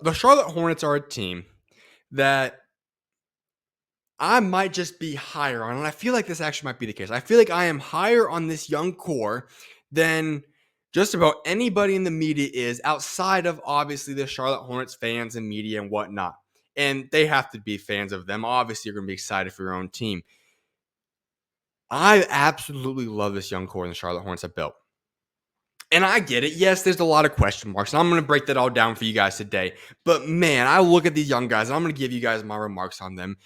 The Charlotte Hornets are a team that I might just be higher on, and I feel like this actually might be the case. I feel like I am higher on this young core than just about anybody in the media is, outside of obviously the Charlotte Hornets fans and media and whatnot. And they have to be fans of them. Obviously, you're going to be excited for your own team. I absolutely love this young core in the Charlotte Hornets have built. And I get it. Yes, there's a lot of question marks. And I'm going to break that all down for you guys today. But man, I look at these young guys and I'm going to give you guys my remarks on them.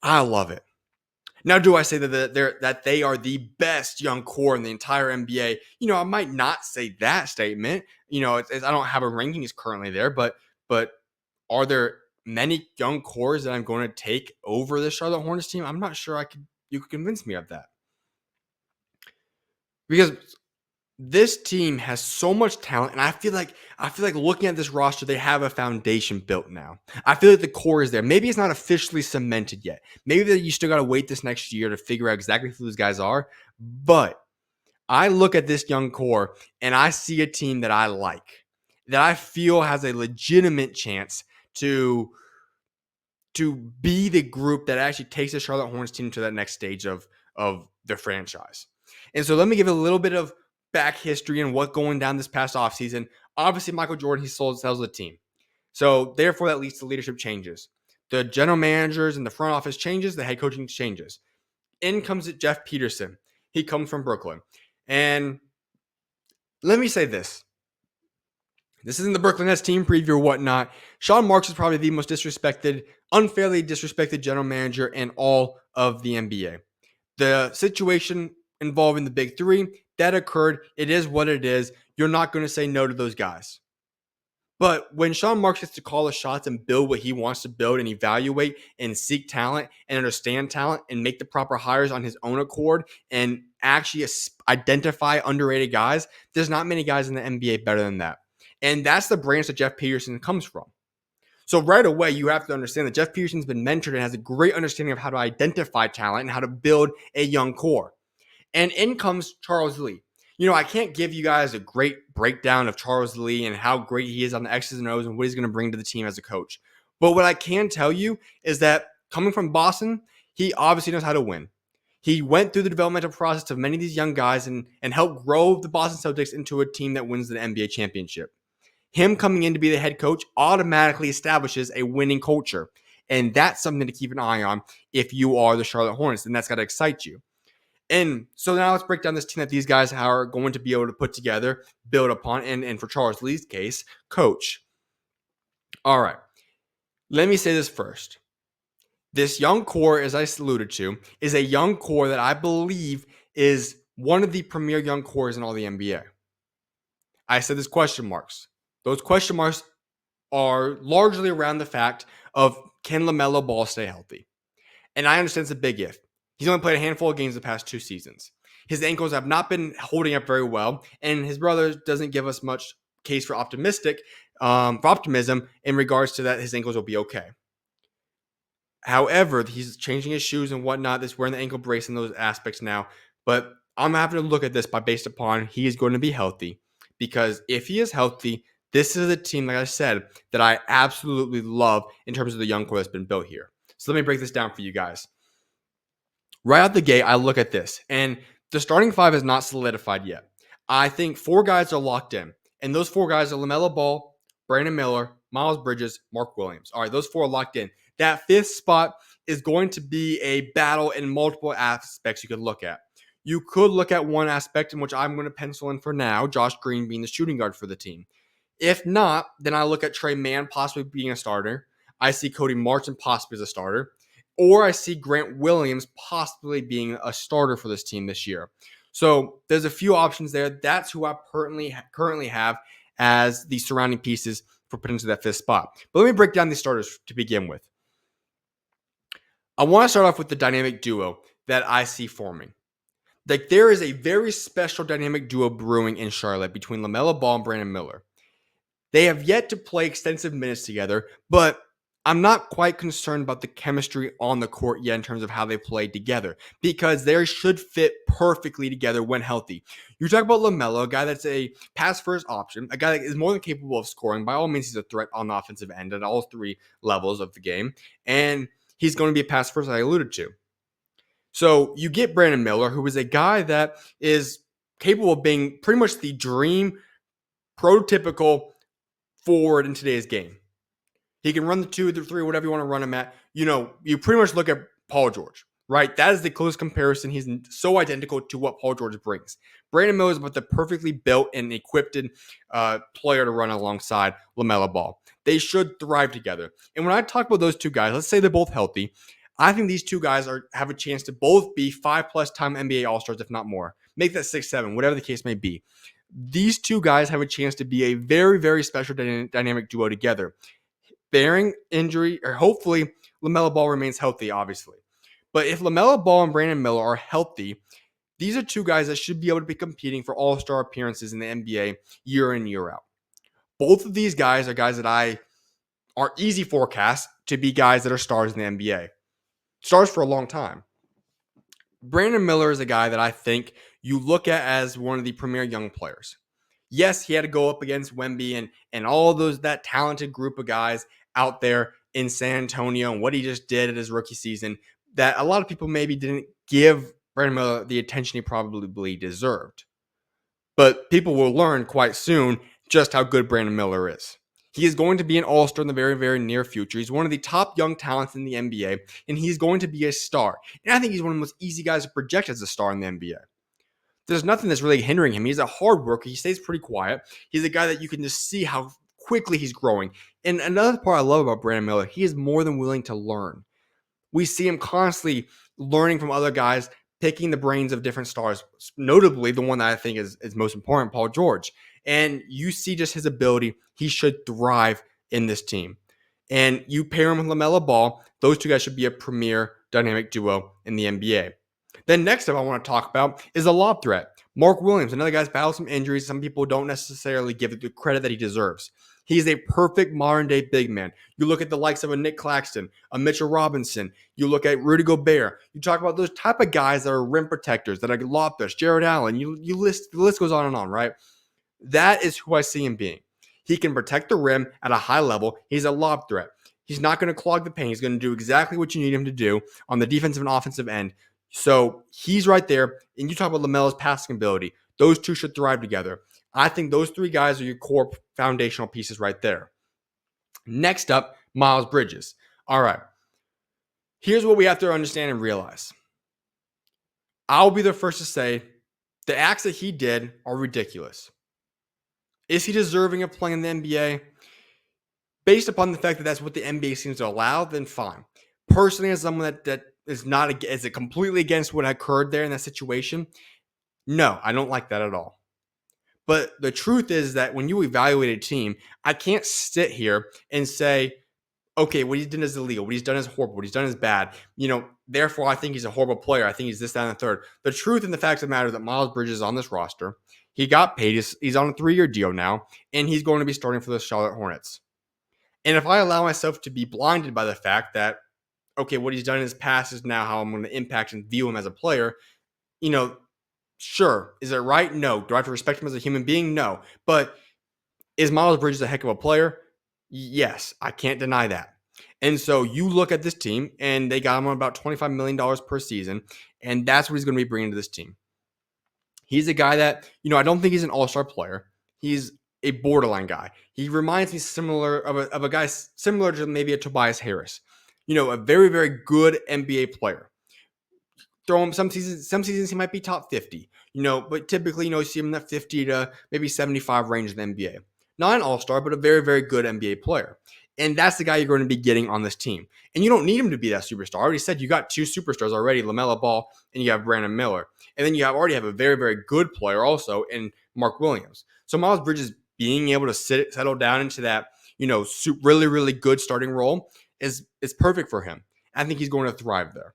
I love it. Now, do I say that they are the best young core in the entire NBA? I might not say that statement. I don't have a rankings currently there, but are there many young cores that I'm going to take over the Charlotte Hornets team? I'm not sure you could convince me of that, because this team has so much talent, and I feel like looking at this roster, they have a foundation built now. I feel like the core is there. Maybe it's not officially cemented yet. Maybe that you still got to wait this next year to figure out exactly who those guys are. But I look at this young core and I see a team that I like, that I feel has a legitimate chance to be the group that actually takes the Charlotte Hornets team to that next stage of their franchise. And so let me give a little bit of back history and what going down this past offseason. Obviously, Michael Jordan, he sells the team. So therefore, that leads to leadership changes. The general managers and the front office changes, the head coaching changes. In comes Jeff Peterson. He comes from Brooklyn. And let me say this. This isn't the Brooklyn Nets team preview or whatnot. Sean Marks is probably the most disrespected, unfairly disrespected general manager in all of the NBA. The situation involving the big three, that occurred. It is what it is. You're not going to say no to those guys. But when Sean Marks gets to call the shots and build what he wants to build and evaluate and seek talent and understand talent and make the proper hires on his own accord and actually identify underrated guys, there's not many guys in the NBA better than that. And that's the branch that Jeff Peterson comes from. So right away, you have to understand that Jeff Peterson's been mentored and has a great understanding of how to identify talent and how to build a young core. And in comes Charles Lee. I can't give you guys a great breakdown of Charles Lee and how great he is on the X's and O's and what he's going to bring to the team as a coach. But what I can tell you is that coming from Boston, he obviously knows how to win. He went through the developmental process of many of these young guys and helped grow the Boston Celtics into a team that wins the NBA championship. Him coming in to be the head coach automatically establishes a winning culture. And that's something to keep an eye on if you are the Charlotte Hornets, and that's got to excite you. And so now let's break down this team that these guys are going to be able to put together, build upon, and for Charles Lee's case, coach. All right. Let me say this first. This young core, as I alluded to, is a young core that I believe is one of the premier young cores in all the NBA. I said there's question marks. Those question marks are largely around the fact of, can LaMelo Ball stay healthy? And I understand it's a big if. He's only played a handful of games the past 2 seasons. His ankles have not been holding up very well, and his brother doesn't give us much case for optimism in regards to that his ankles will be okay. However, he's changing his shoes and whatnot. He's wearing the ankle brace and those aspects now. But I'm having to look at this based upon he is going to be healthy. Because if he is healthy, this is a team, like I said, that I absolutely love in terms of the young core that's been built here. So let me break this down for you guys. Right out the gate, I look at this, and the starting five is not solidified yet. I think 4 guys are locked in, and those 4 guys are LaMelo Ball, Brandon Miller, Miles Bridges, Mark Williams. All right, those 4 are locked in. That 5th spot is going to be a battle in multiple aspects you could look at. You could look at one aspect in which I'm going to pencil in for now, Josh Green being the shooting guard for the team. If not, then I look at Trey Mann possibly being a starter. I see Cody Martin possibly as a starter. Or I see Grant Williams possibly being a starter for this team this year. So there's a few options there. That's who I currently have as the surrounding pieces for potentially that 5th spot. But let me break down these starters to begin with. I want to start off with the dynamic duo that I see forming. Like, there is a very special dynamic duo brewing in Charlotte between LaMelo Ball and Brandon Miller. They have yet to play extensive minutes together, but I'm not quite concerned about the chemistry on the court yet in terms of how they play together because they should fit perfectly together when healthy. You talk about LaMelo, a guy that's a pass first option, a guy that is more than capable of scoring. By all means, he's a threat on the offensive end at all three levels of the game. And he's going to be a pass first, I alluded to. So you get Brandon Miller, who is a guy that is capable of being pretty much the dream prototypical forward in today's game. He can run the 2, the 3, whatever you want to run him at. You pretty much look at Paul George, right? That is the closest comparison. He's so identical to what Paul George brings. Brandon Miller is about the perfectly built and equipped player to run alongside LaMelo Ball. They should thrive together. And when I talk about those two guys, let's say they're both healthy. I think these two guys have a chance to both be 5+ time NBA All-Stars, if not more. Make that 6, 7, whatever the case may be. These two guys have a chance to be a very, very special dynamic duo together. Bearing injury, or hopefully LaMelo Ball remains healthy, obviously. But if LaMelo Ball and Brandon Miller are healthy, these are two guys that should be able to be competing for all-star appearances in the NBA year in, year out. Both of these guys are guys that are easy forecasts to be guys that are stars in the NBA. Stars for a long time. Brandon Miller is a guy that I think you look at as one of the premier young players. Yes, he had to go up against Wemby and all that talented group of guys out there in San Antonio and what he just did at his rookie season that a lot of people maybe didn't give Brandon Miller the attention he probably deserved. But people will learn quite soon just how good Brandon Miller is. He is going to be an all-star in the very, very near future. He's one of the top young talents in the NBA, and he's going to be a star. And I think he's one of the most easy guys to project as a star in the NBA. There's nothing that's really hindering him. He's a hard worker. He stays pretty quiet. He's a guy that you can just see how quickly he's growing. And another part I love about Brandon Miller, he is more than willing to learn. We see him constantly learning from other guys, picking the brains of different stars, notably the one that I think is most important, Paul George. And you see just his ability. He should thrive in this team. And you pair him with LaMelo Ball, those two guys should be a premier dynamic duo in the NBA. Then next up I want to talk about is a lob threat. Mark Williams, another guy's battled some injuries. Some people don't necessarily give it the credit that he deserves. He is a perfect modern-day big man. You look at the likes of a Nick Claxton, a Mitchell Robinson. You look at Rudy Gobert. You talk about those type of guys that are rim protectors, that are lob threats, Jared Allen. The list goes on, right? That is who I see him being. He can protect the rim at a high level. He's a lob threat. He's not going to clog the paint. He's going to do exactly what you need him to do on the defensive and offensive end. So he's right there. And you talk about LaMelo's passing ability. Those two should thrive together. I think those three guys are your core foundational pieces right there. Next up, Miles Bridges. All right. Here's what we have to understand and realize. I'll be the first to say the acts that he did are ridiculous. Is he deserving of playing in the NBA? Based upon the fact that that's what the NBA seems to allow, then fine. Personally, as someone that is it completely against what occurred there in that situation? No, I don't like that at all. But the truth is that when you evaluate a team, I can't sit here and say, okay, what he's done is illegal, what he's done is horrible, what he's done is bad. Therefore, I think he's a horrible player. I think he's this, that, and the third. The truth and the facts of the matter is that Miles Bridges is on this roster. He got paid. He's on a 3-year deal now, and he's going to be starting for the Charlotte Hornets. And if I allow myself to be blinded by the fact that, okay, what he's done in his past is now how I'm going to impact and view him as a player, sure. Is it right? No. Do I have to respect him as a human being? No. But is Miles Bridges a heck of a player? Yes. I can't deny that. And so you look at this team, and they got him on about $25 million per season, and that's what he's going to be bringing to this team. He's a guy that, I don't think he's an all-star player. He's a borderline guy. He reminds me of a guy similar to maybe a Tobias Harris. A very, very good NBA player. Throw him some seasons he might be top 50, but typically, you see him in that 50 to maybe 75 range in the NBA. Not an all-star, but a very, very good NBA player. And that's the guy you're going to be getting on this team. And you don't need him to be that superstar. I already said you got two superstars already, LaMelo Ball and you have Brandon Miller. And then you already have a very, very good player also in Mark Williams. So Miles Bridges being able to settle down into that, really, really good starting role is perfect for him. I think he's going to thrive there.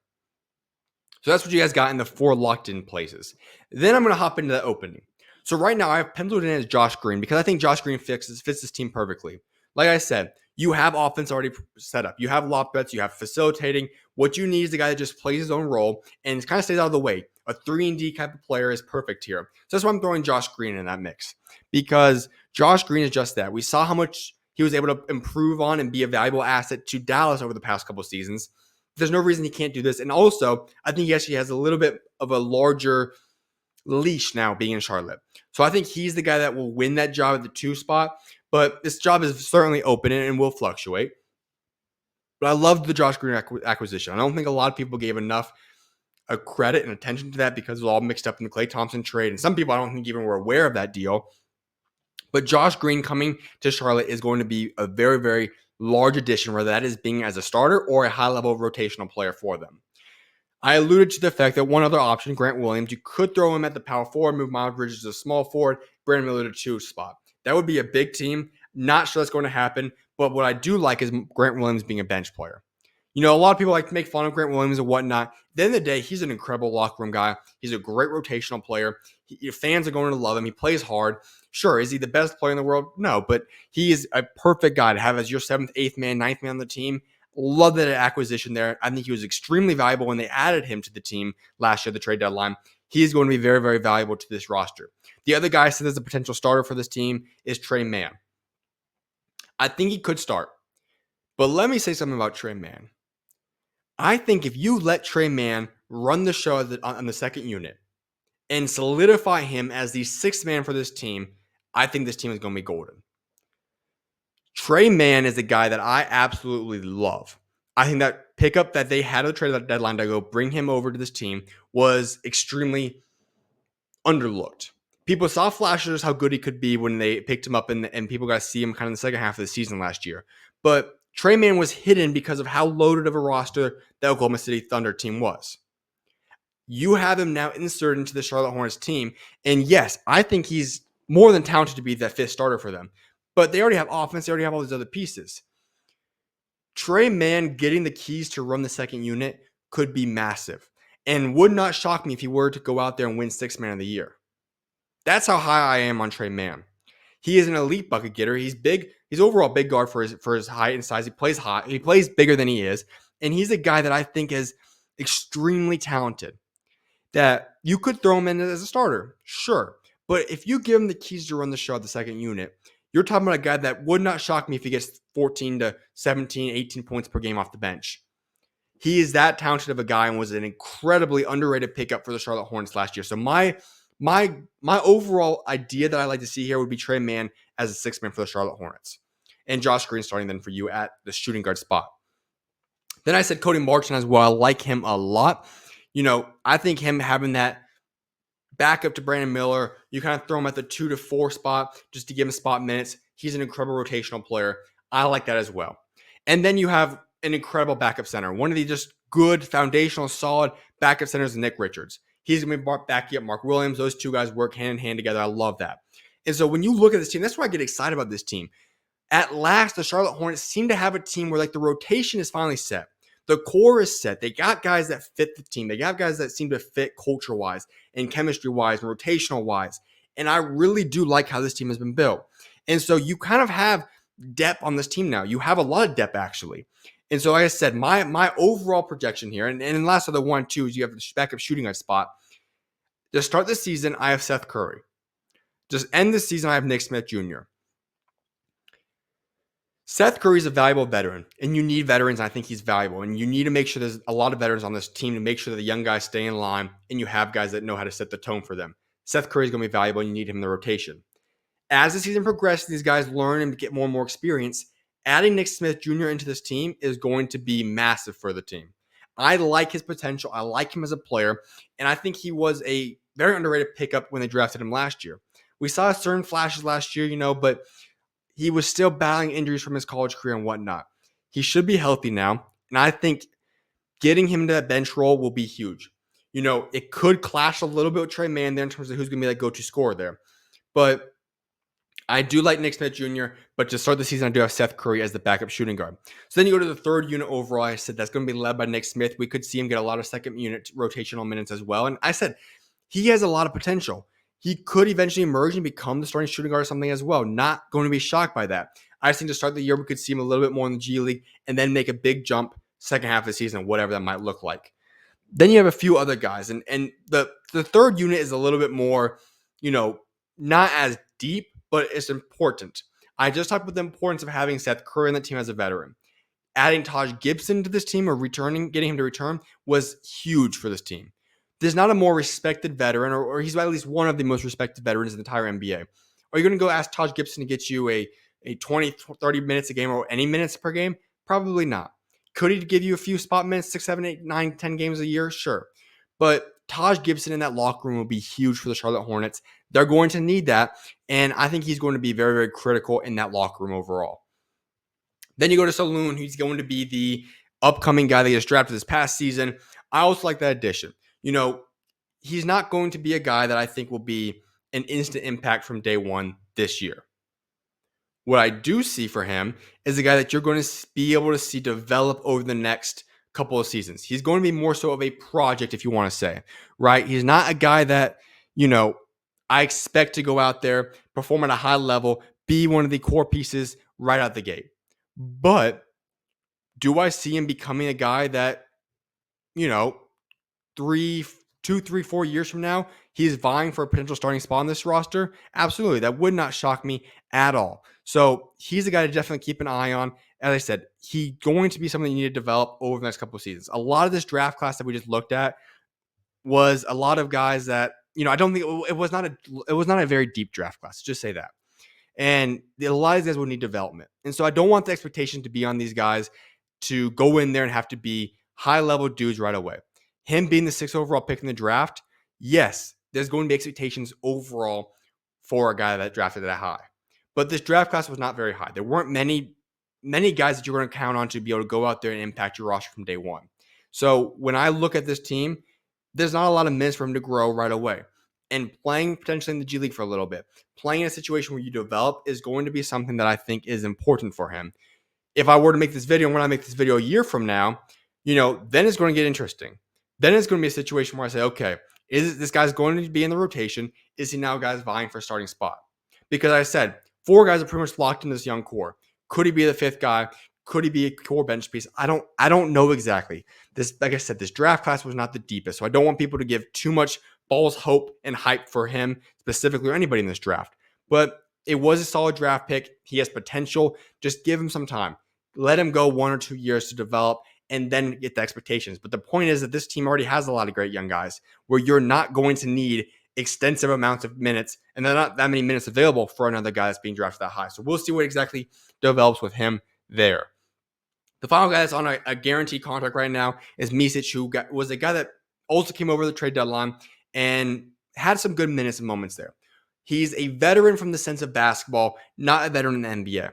So that's what you guys got in the 4 locked-in places. Then I'm going to hop into the opening. So right now I have penciled in as Josh Green because I think Josh Green fits this team perfectly. Like I said, You have offense already set up. You have lob threats. You have facilitating. What you need is a guy that just plays his own role and kind of stays out of the way. A 3-and-D type of player is perfect here. So that's why I'm throwing Josh Green in that mix, because Josh Green is just that. We saw how much he was able to improve on and be a valuable asset to Dallas over the past couple of seasons. There's no reason he can't do this. And also, I think he actually has a little bit of a larger leash now being in Charlotte. So I think he's the guy that will win that job at the 2 spot. But this job is certainly open and will fluctuate. But I loved the Josh Green acquisition. I don't think a lot of people gave enough credit and attention to that because it was all mixed up in the Klay Thompson trade. And some people I don't think even were aware of that deal. But Josh Green coming to Charlotte is going to be a very, very large addition, whether that is being as a starter or a high-level rotational player for them. I alluded to the fact that one other option, Grant Williams, you could throw him at the power forward, move Miles Bridges to small forward, Brandon Miller to 2 spot. That would be a big team. Not sure that's going to happen, but what I do like is Grant Williams being a bench player. You know, a lot of people like to make fun of Grant Williams and whatnot. At the end of the day, he's an incredible locker room guy. He's a great rotational player. Fans are going to love him. He plays hard. Sure, is he the best player in the world? No, but he is a perfect guy to have as your 7th, 8th man, 9th man on the team. Love that acquisition there. I think he was extremely valuable when they added him to the team last year at the trade deadline. He is going to be very, very valuable to this roster. The other guy I said as a potential starter for this team is Trey Mann. I think he could start. But let me say something about Trey Mann. I think if you let Trey Mann run the show on the second unit and solidify him as the 6th man for this team, I think this team is going to be golden. Trey Mann is a guy that I absolutely love. I think that pickup that they had at the trade deadline to go bring him over to this team was extremely underlooked. People saw flashes how good he could be when they picked him up, and people got to see him kind of in the second half of the season last year. But Trey Mann was hidden because of how loaded of a roster the Oklahoma City Thunder team was. You have him now inserted into the Charlotte Hornets team, and yes, I think he's more than talented to be that 5th starter for them. But they already have offense. They already have all these other pieces. Trey Mann getting the keys to run the second unit could be massive, and would not shock me if he were to go out there and win 6th man of the year. That's how high I am on Trey Mann. He is an elite bucket getter. He's big. He's overall big guard for his height and size. He plays hot. He plays bigger than he is, and he's a guy that I think is extremely talented. That you could throw him in as a starter, sure, but if you give him the keys to run the show at the second unit, you're talking about a guy that would not shock me if he gets 14 to 17, 18 points per game off the bench. He is that talented of a guy and was an incredibly underrated pickup for the Charlotte Hornets last year. So my overall idea that I like to see here would be Trey Mann as a 6th man for the Charlotte Hornets. And Josh Green starting then for you at the shooting guard spot. Then I said Cody Martin as well. I like him a lot. You know, I think him having that backup to Brandon Miller, you kind of throw him at the 2 to 4 spot just to give him spot minutes. He's an incredible rotational player. I like that as well. And then you have an incredible backup center. One of the just good, foundational, solid backup centers is Nick Richards. He's going to be backing up Mark Williams. Those 2 guys work hand in hand together. I love that. And so when you look at this team, that's why I get excited about this team. At last, the Charlotte Hornets seem to have a team where like the rotation is finally set. The core is set. They got guys that fit the team. They got guys that seem to fit culture-wise and chemistry-wise and rotational-wise. And I really do like how this team has been built. And so you kind of have depth on this team now. You have a lot of depth, actually. And so, like I said, my overall projection here, and the last other one, too, is you have the backup shooting guard spot. To start the season, I have Seth Curry. Just end the season, I have Nick Smith Jr. Seth Curry is a valuable veteran, and you need veterans. I think he's valuable, and you need to make sure there's a lot of veterans on this team to make sure that the young guys stay in line, and you have guys that know how to set the tone for them. Seth Curry is going to be valuable, and you need him in the rotation. As the season progresses, these guys learn and get more and more experience. Adding Nick Smith Jr. into this team is going to be massive for the team. I like his potential. I like him as a player, and I think he was a very underrated pickup when they drafted him last year. We saw certain flashes last year, but he was still battling injuries from his college career and whatnot. He should be healthy now, and I think getting him to that bench role will be huge. It could clash a little bit with Trey Mann there in terms of who's going to be that go-to scorer there. But I do like Nick Smith Jr., but to start the season, I do have Seth Curry as the backup shooting guard. So then you go to the third unit overall. I said that's going to be led by Nick Smith. We could see him get a lot of second unit rotational minutes as well. And I said he has a lot of potential. he could eventually emerge and become the starting shooting guard or something as well. Not going to be shocked by that. I just think to start the year, we could see him a little bit more in the G League and then make a big jump second half of the season, whatever that might look like. Then you have a few other guys, and the third unit is a little bit more, not as deep, but it's important. I just talked about the importance of having Seth Curry on the team as a veteran. Adding Taj Gibson to this team or getting him to return was huge for this team. There's not a more respected veteran, or he's at least one of the most respected veterans in the entire NBA. Are you going to go ask Taj Gibson to get you a 20, 30 minutes a game or any minutes per game? Probably not. Could he give you a few spot minutes, 6, 7, 8, 9, 10 games a year? Sure. But Taj Gibson in that locker room will be huge for the Charlotte Hornets. They're going to need that. And I think he's going to be very, very critical in that locker room overall. Then you go to Saloon, who's going to be the upcoming guy that gets drafted this past season. I also like that addition. He's not going to be a guy that I think will be an instant impact from day one this year. What I do see for him is a guy that you're going to be able to see develop over the next couple of seasons. He's going to be more so of a project, if you want to say, right? He's not a guy that, I expect to go out there, perform at a high level, be one of the core pieces right out the gate. But do I see him becoming a guy that, 2, 3, 4 years from now, he's vying for a potential starting spot on this roster? Absolutely. That would not shock me at all. So he's a guy to definitely keep an eye on. As I said, he's going to be something you need to develop over the next couple of seasons. A lot of this draft class that we just looked at was a lot of guys that, I don't think it was not a very deep draft class. Just say that. And a lot of these guys will need development. And so I don't want the expectation to be on these guys to go in there and have to be high-level dudes right away. Him being the 6th overall pick in the draft, yes, there's going to be expectations overall for a guy that drafted that high. But this draft class was not very high. There weren't many guys that you're going to count on to be able to go out there and impact your roster from day one. So when I look at this team, there's not a lot of minutes for him to grow right away. And playing potentially in the G League for a little bit, playing in a situation where you develop is going to be something that I think is important for him. If I were to make this video, and when I make this video a year from now, then it's going to get interesting. Then it's going to be a situation where I say, okay, this guy's going to be in the rotation? Is he now guys vying for a starting spot? Because I said, 4 guys are pretty much locked in this young core. Could he be the 5th guy? Could he be a core bench piece? I don't know exactly. This, like I said, this draft class was not the deepest, so I don't want people to give too much false hope and hype for him specifically or anybody in this draft. But it was a solid draft pick. He has potential. Just give him some time. Let him go 1 or 2 years to develop and then get the expectations. But the point is that this team already has a lot of great young guys where you're not going to need extensive amounts of minutes, and there are not that many minutes available for another guy that's being drafted that high. So we'll see what exactly develops with him there. The final guy that's on a guaranteed contract right now is Micic, who was a guy that also came over the trade deadline and had some good minutes and moments there. He's a veteran from the sense of basketball, not a veteran in the NBA.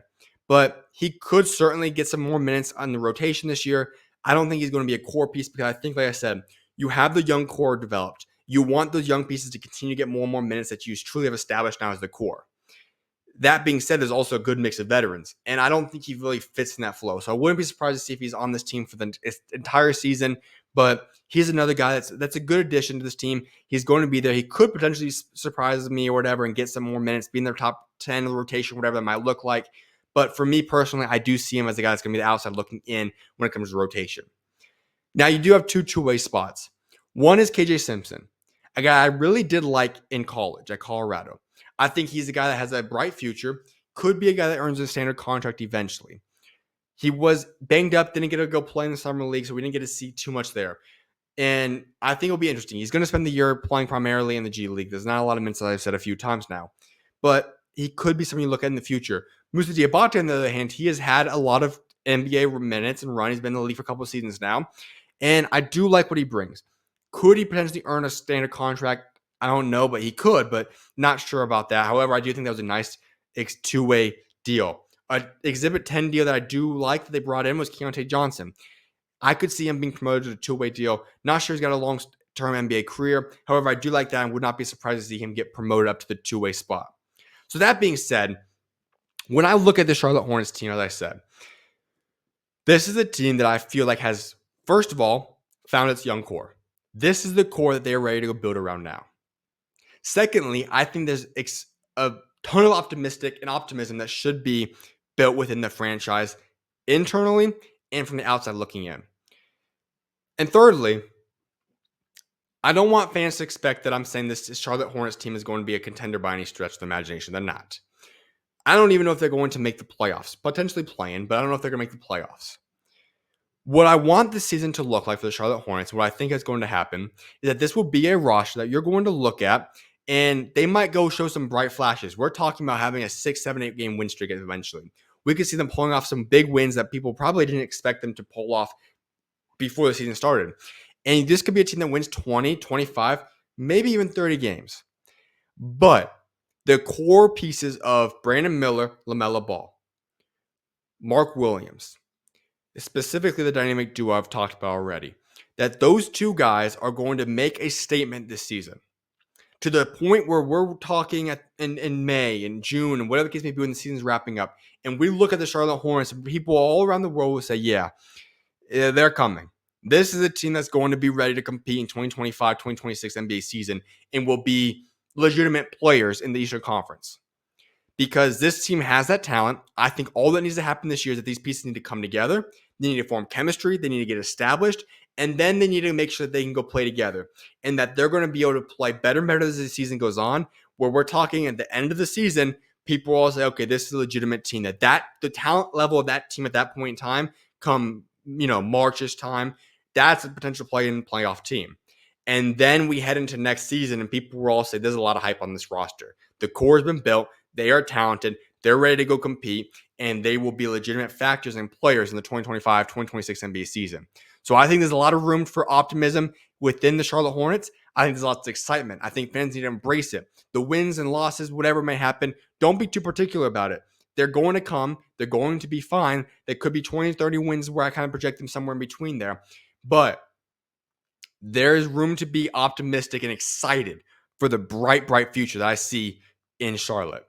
But he could certainly get some more minutes on the rotation this year. I don't think he's going to be a core piece because I think, like I said, you have the young core developed. You want those young pieces to continue to get more and more minutes that you truly have established now as the core. That being said, there's also a good mix of veterans, and I don't think he really fits in that flow. So I wouldn't be surprised to see if he's on this team for the entire season, but he's another guy that's a good addition to this team. He's going to be there. He could potentially surprise me or whatever and get some more minutes, be in their top 10 of the rotation, whatever that might look like. But for me personally, I do see him as a guy that's going to be the outside looking in when it comes to rotation. Now, you do have 2 two-way spots. One is KJ Simpson, a guy I really did like in college at Colorado. I think he's a guy that has a bright future, could be a guy that earns a standard contract eventually. He was banged up, didn't get to go play in the summer league, so we didn't get to see too much there. And I think it'll be interesting. He's going to spend the year playing primarily in the G League. There's not a lot of minutes, as I've said a few times now. But he could be something you look at in the future. Musa Diabate, on the other hand, he has had a lot of NBA minutes and run. He's been in the league for a couple of seasons now. And I do like what he brings. Could he potentially earn a standard contract? I don't know, but he could, but not sure about that. However, I do think that was a nice 2-way deal. An Exhibit 10 deal that I do like that they brought in was Keontae Johnson. I could see him being promoted to a 2-way deal. Not sure he's got a long-term NBA career. However, I do like that and would not be surprised to see him get promoted up to the 2-way spot. So that being said, when I look at the Charlotte Hornets team, as I said, this is a team that I feel like has, first of all, found its young core. This is the core that they're ready to go build around now. Secondly, I think there's a ton of optimism that should be built within the franchise internally and from the outside looking in. And thirdly, I don't want fans to expect that I'm saying this Charlotte Hornets team is going to be a contender by any stretch of the imagination. They're not. I don't even know if they're going to make the playoffs. Potentially playing, but I don't know if they're going to make the playoffs. What I want this season to look like for the Charlotte Hornets, what I think is going to happen, is that this will be a roster that you're going to look at, and they might go show some bright flashes. We're talking about having a 6, 7, 8 game win streak eventually. We could see them pulling off some big wins that people probably didn't expect them to pull off before the season started. And this could be a team that wins 20, 25, maybe even 30 games. But the core pieces of Brandon Miller, LaMelo Ball, Mark Williams, specifically the dynamic duo I've talked about already, that those two guys are going to make a statement this season to the point where we're talking in May and June and whatever the case may be when the season's wrapping up. And we look at the Charlotte Hornets and people all around the world will say, yeah, they're coming. This is a team that's going to be ready to compete in 2025, 2026 NBA season and will be legitimate players in the Eastern Conference. Because this team has that talent. I think all that needs to happen this year is that these pieces need to come together. They need to form chemistry. They need to get established. And then they need to make sure that they can go play together. And that they're going to be able to play better and better as the season goes on. Where we're talking at the end of the season, people will say, okay, this is a legitimate team. That the talent level of that team at that point in time, come March's time, that's a potential play-in playoff team. And then we head into next season and people will all say there's a lot of hype on this roster. The core has been built. They are talented. They're ready to go compete, and they will be legitimate factors and players in the 2025-2026 NBA season. So I think there's a lot of room for optimism within the Charlotte Hornets. I think there's lots of excitement. I think fans need to embrace it. The wins and losses, whatever may happen, don't be too particular about it. They're going to come. They're going to be fine. They could be 20, 30 wins where I kind of project them somewhere in between there. But there's room to be optimistic and excited for the bright, bright future that I see in Charlotte.